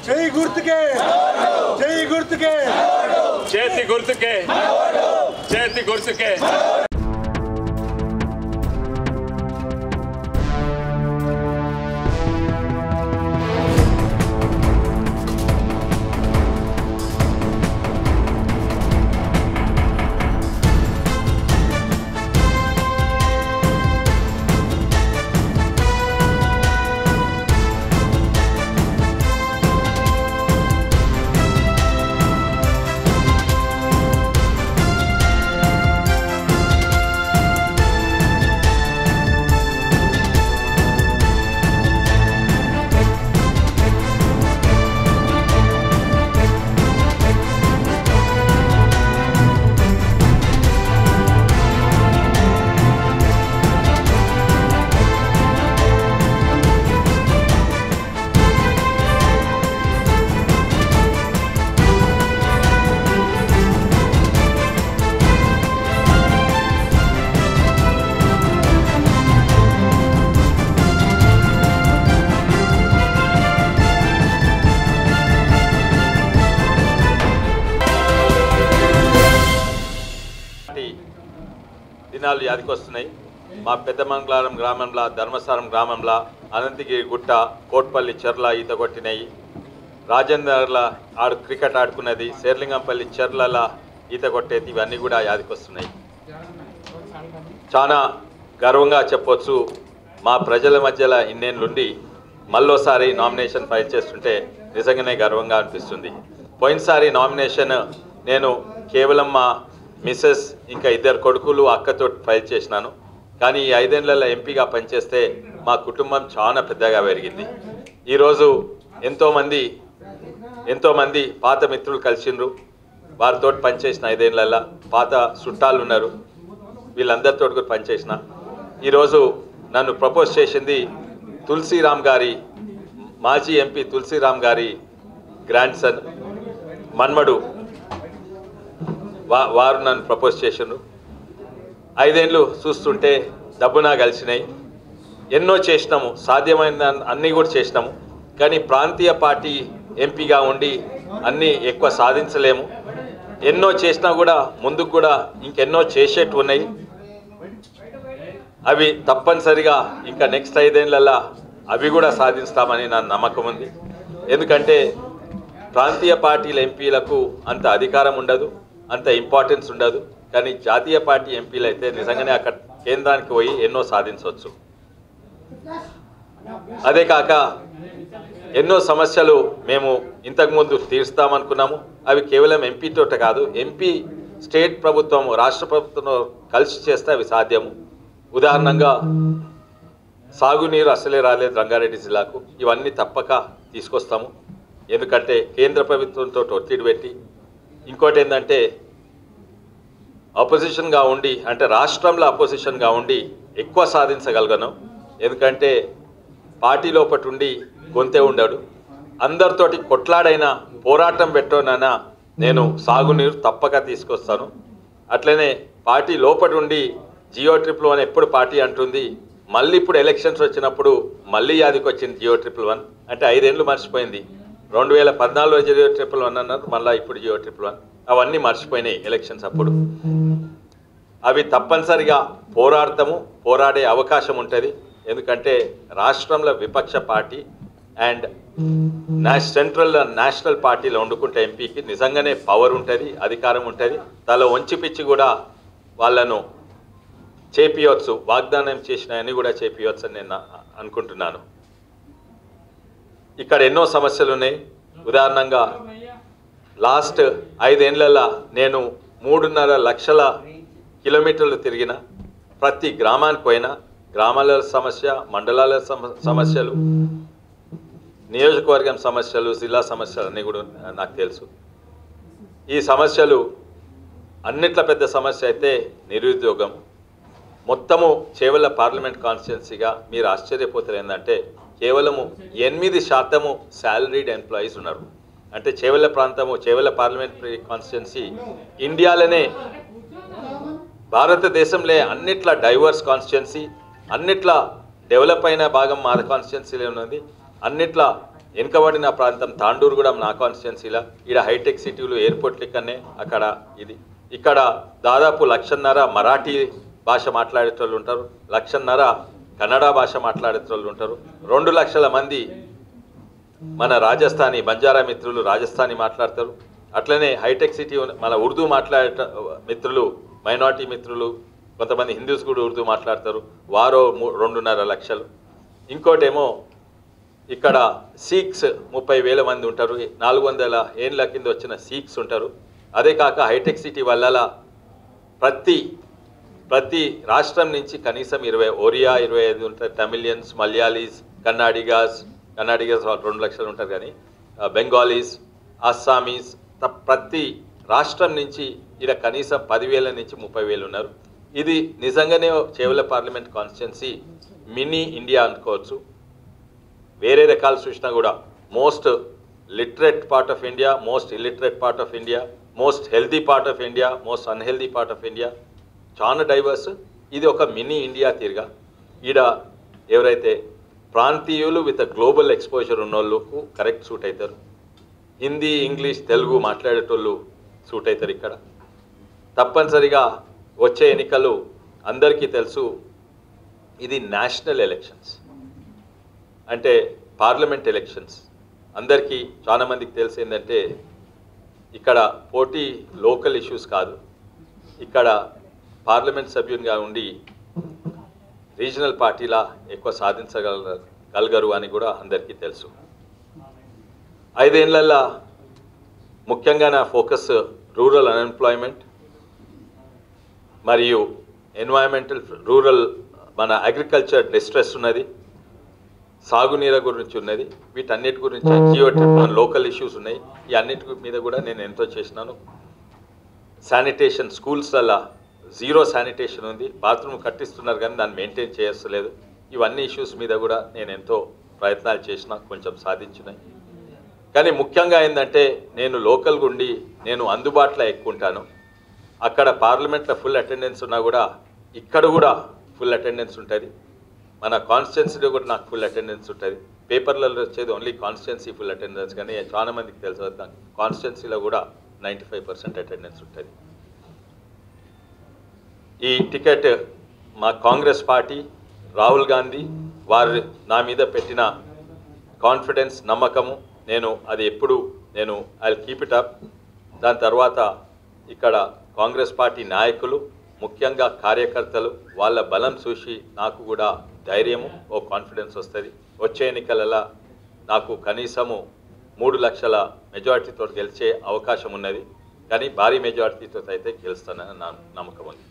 జై గుర్తుకే జై గుర్తుకే చేతి గుర్తుకే చేతి గుర్తుకే దినాలు యాదికొస్తున్నాయి. మా పెద్దమంగళారం గ్రామంలో, ధర్మస్థానం గ్రామంలో అనంతగిరి గుట్ట, కోట్పల్లి చెర్ల ఈత కొట్టినాయి. రాజేందర్ల క్రికెట్ ఆడుకున్నది, శేర్లింగంపల్లి చెర్ల ఈత కొట్టేది, ఇవన్నీ కూడా యాదికొస్తున్నాయి. చాలా గర్వంగా చెప్పొచ్చు. మా ప్రజల మధ్యలో ఇన్నేళ్ళుండి మళ్ళోసారి నామినేషన్ ఫైల్ చేస్తుంటే నిజంగానే గర్వంగా అనిపిస్తుంది. పోయినసారి నామినేషన్ నేను కేవలం మా మిస్సెస్ ఇంకా 2 కొడుకులు అక్కతో ఫైల్ చేసినాను. కానీ ఈ 5 ఏళ్లలో ఎంపీగా పనిచేస్తే మా కుటుంబం చాలా పెద్దగా పెరిగింది. ఈరోజు ఎంతోమంది పాత మిత్రులు కలిసిండ్రు. వారితో పనిచేసిన 5 ఏళ్లలో పాత చుట్టాలు ఉన్నారు. వీళ్ళందరితో కూడా పనిచేసిన. ఈరోజు నన్ను ప్రపోజ్ చేసింది తులసిరామ్ గారి, మాజీ ఎంపీ తులసిరామ్ గారి గ్రాండ్ సన్ మన్మడు. వారు నన్ను ప్రపోజ్ చేసిండ్రు. 5 ఏళ్ళు చూస్తుంటే డబ్బునా కలిసినాయి. ఎన్నో చేసినాము, సాధ్యమైన అన్నీ కూడా చేసినాము. కానీ ప్రాంతీయ పార్టీ ఎంపీగా ఉండి అన్నీ ఎక్కువ సాధించలేము. ఎన్నో చేసినా కూడా ముందుకు కూడా ఇంకెన్నో చేసేట్టు ఉన్నాయి. అవి తప్పనిసరిగా ఇంకా నెక్స్ట్ 5 ఏళ్లలో అవి కూడా సాధిస్తామని నా నమ్మకం ఉంది. ఎందుకంటే ప్రాంతీయ పార్టీల ఎంపీలకు అంత అధికారం ఉండదు, అంత ఇంపార్టెన్స్ ఉండదు. కానీ జాతీయ పార్టీ ఎంపీలు అయితే నిజంగానే అక్కడ కేంద్రానికి పోయి ఎన్నో సాధించవచ్చు. అదే కాక ఎన్నో సమస్యలు మేము ఇంతకుముందు తీరుస్తామనుకున్నాము. అవి కేవలం ఎంపీతో కాదు, ఎంపీ స్టేట్ ప్రభుత్వం, రాష్ట్ర ప్రభుత్వంలో కలిసి చేస్తే అవి సాధ్యము. ఉదాహరణంగా సాగునీరు అసలే రాలేదు రంగారెడ్డి జిల్లాకు. ఇవన్నీ తప్పక తీసుకొస్తాము. ఎందుకంటే కేంద్ర ప్రభుత్వంతో ఒత్తిడి పెట్టి, ఇంకోటి ఏంటంటే అపోజిషన్గా ఉండి, అంటే రాష్ట్రంలో అపోజిషన్గా ఉండి ఎక్కువ సాధించగలను. ఎందుకంటే పార్టీ లోపటి ఉండి గొంతే ఉండడు. అందరితోటి కొట్లాడైనా పోరాటం పెట్టోనైనా నేను సాగునీరు తప్పక తీసుకొస్తాను. అట్లనే పార్టీ లోపటి ఉండి జియో1 ఎప్పుడు పార్టీ అంటుంది, మళ్ళీ ఇప్పుడు ఎలక్షన్స్ వచ్చినప్పుడు మళ్ళీ యాదికి వచ్చింది జియో1. అంటే 5 ఏళ్ళు మర్చిపోయింది. 2014లో జియో1 అన్నారు, మళ్ళీ ఇప్పుడు జియో1. అవన్నీ మర్చిపోయినాయి ఎలక్షన్స్ అప్పుడు. అవి తప్పనిసరిగా పోరాడే అవకాశం ఉంటుంది. ఎందుకంటే రాష్ట్రంలో విపక్ష పార్టీ అండ్ సెంట్రల్ నేషనల్ పార్టీలో వండుకుంటే ఎంపీకి నిజంగానే పవర్ ఉంటుంది, అధికారం ఉంటుంది. తల వంచిపిచ్చి కూడా వాళ్ళను చేపియవచ్చు, వాగ్దానం చేసినవన్నీ కూడా చేపియవచ్చు అని నేను అనుకుంటున్నాను. ఇక్కడ ఎన్నో సమస్యలు ఉన్నాయి. ఉదాహరణంగా లాస్ట్ 5 ఏళ్లలో నేను 3.5 లక్షల కిలోమీటర్లు తిరిగిన. ప్రతి గ్రామానికి పోయినా గ్రామాల సమస్య, మండలాల సమస్యలు, నియోజకవర్గం సమస్యలు, జిల్లా సమస్యలు అన్నీ కూడా నాకు తెలుసు. ఈ సమస్యలు అన్నిట్ల పెద్ద సమస్య అయితే నిరుద్యోగం. మొత్తము చేవెళ్ళ పార్లమెంట్ కాన్స్టిట్యున్సీగా మీరు ఆశ్చర్యపోతారు ఏంటంటే కేవలము 8% శాలరీడ్ ఎంప్లాయీస్ ఉన్నారు. అంటే చేవెళ్ళ ప్రాంతము, చేవెళ్ళ పార్లమెంటరీ కాన్స్టిట్యున్సీ ఇండియాలోనే, భారతదేశంలో అన్నిట్లా డైవర్స్ కాన్స్టిట్యున్సీ, అన్నిట్లా డెవలప్ అయిన భాగం మా కాన్స్టిట్యున్సీలో ఉన్నది. అన్నిట్లా వెనుకబడిన ప్రాంతం తాండూరు కూడా నా కాన్స్టిట్యున్సీలా. ఈడ హైటెక్ సిటీలు ఎయిర్పోర్ట్ లెక్కనే అక్కడ ఇది. ఇక్కడ దాదాపు 1,50,000 మరాఠీ భాష మాట్లాడేటోళ్ళు ఉంటారు, 1,50,000 కన్నడ భాష మాట్లాడేటోళ్ళు ఉంటారు, 2 లక్షల మంది మన రాజస్థానీ బంజారా మిత్రులు రాజస్థానీ మాట్లాడతారు. అట్లనే హైటెక్ సిటీ మన ఉర్దూ మాట్లాడే మిత్రులు, మైనారిటీ మిత్రులు, కొంతమంది హిందూస్ కూడా ఉర్దూ మాట్లాడతారు, వారో 2.5 లక్షలు. ఇంకోటేమో ఇక్కడ సిఖ్స్ 30,000 మంది ఉంటారు, 400 ఏళ్ళ కింద వచ్చిన సిఖ్స్ ఉంటారు. అదే కాక హైటెక్ సిటీ వల్ల ప్రతి రాష్ట్రం నుంచి కనీసం 20 ఒరియా 25 ఉంటారు, తమిళియన్స్, మలయాళీస్, కర్ణాడిగాస్ 2 లక్షలు ఉంటారు, కానీ బెంగాలీస్, అస్సామీస్ ప్రతి రాష్ట్రం నుంచి ఇక్కడ కనీసం 10,000 నుంచి 30,000 ఉన్నారు. ఇది నిజంగానే Chevella parliament constituency mini India అనుకోవచ్చు. వేరే రకాలు చూసినా కూడా most literate part of India, most illiterate part of India, most healthy part of India, most unhealthy part of India, చాలా డైవర్స్. ఇది ఒక మినీ ఇండియా తీరుగా ఈడ ఎవరైతే ప్రాంతీయులు విత్ గ్లోబల్ ఎక్స్పోజర్ ఉన్నోళ్ళకు కరెక్ట్ సూట్ అవుతారు. హిందీ, ఇంగ్లీష్, తెలుగు మాట్లాడేటోళ్ళు సూట్ అవుతారు. ఇక్కడ తప్పనిసరిగా వచ్చే ఎన్నికలు అందరికీ తెలుసు, ఇది నేషనల్ ఎలక్షన్స్, అంటే పార్లమెంట్ ఎలక్షన్స్. అందరికీ చాలామందికి తెలిసి ఏంటంటే ఇక్కడ పోటీ లోకల్ ఇష్యూస్ కాదు, ఇక్కడ పార్లమెంట్ సభ్యునిగా ఉండి రీజనల్ పార్టీలా ఎక్కువ సాధించగలగరు అని కూడా అందరికీ తెలుసు. 5 ఏళ్లలో ముఖ్యంగా నా ఫోకస్ రూరల్ అన్ఎంప్లాయ్మెంట్ మరియు ఎన్వైరన్మెంటల్ రూరల్ మన అగ్రికల్చర్ డిస్ట్రెస్ ఉన్నది, సాగునీరు గురించి ఉన్నది, వీటన్నిటి గురించి జియోటెక్నాలజీ లోకల్ ఇష్యూస్ ఉన్నాయి. ఈ అన్నిటి మీద కూడా నేను ఎంతో చేసినాను. శానిటేషన్ స్కూల్స్లలో 0 శానిటేషన్ ఉంది, బాత్రూమ్ కట్టిస్తున్నారు కానీ దాన్ని మెయింటైన్ చేయలేదు. ఇవన్నీ ఇష్యూస్ మీద కూడా నేను ఎంతో ప్రయత్నాలు చేసిన, కొంచెం సాధించినాయి. కానీ ముఖ్యంగా ఏంటంటే నేను లోకల్గా ఉండి నేను అందుబాటులో ఎక్కువ ఉంటాను. అక్కడ పార్లమెంట్లో ఫుల్ అటెండెన్స్ ఉన్నా కూడా ఇక్కడ కూడా ఫుల్ అటెండెన్స్ ఉంటుంది. మన కాన్స్టిట్యున్సీలో కూడా నాకు ఫుల్ అటెండెన్స్ ఉంటుంది. పేపర్లలో వచ్చేది ఓన్లీ కాన్స్టిట్యున్సీ ఫుల్ అటెండెన్స్, కానీ చాలా మందికి తెలుసు కాన్స్టిట్యున్సీలో కూడా 95% అటెండెన్స్ ఉంటుంది. ఈ టికెట్ మా కాంగ్రెస్ పార్టీ, రాహుల్ గాంధీ వారు నా మీద పెట్టిన కాన్ఫిడెన్స్, నమ్మకము, నేను అది ఎప్పుడు నేను I will keep it up. దాని తర్వాత ఇక్కడ కాంగ్రెస్ పార్టీ నాయకులు, ముఖ్యంగా కార్యకర్తలు, వాళ్ళ బలం చూసి నాకు కూడా ధైర్యము, ఓ కాన్ఫిడెన్స్ వస్తుంది. వచ్చే ఎన్నికలలో నాకు కనీసము 3 లక్షల మెజారిటీతో గెలిచే అవకాశం ఉన్నది, కానీ భారీ మెజారిటీతో అయితే గెలుస్తానని నా నమ్మకం ఉంది.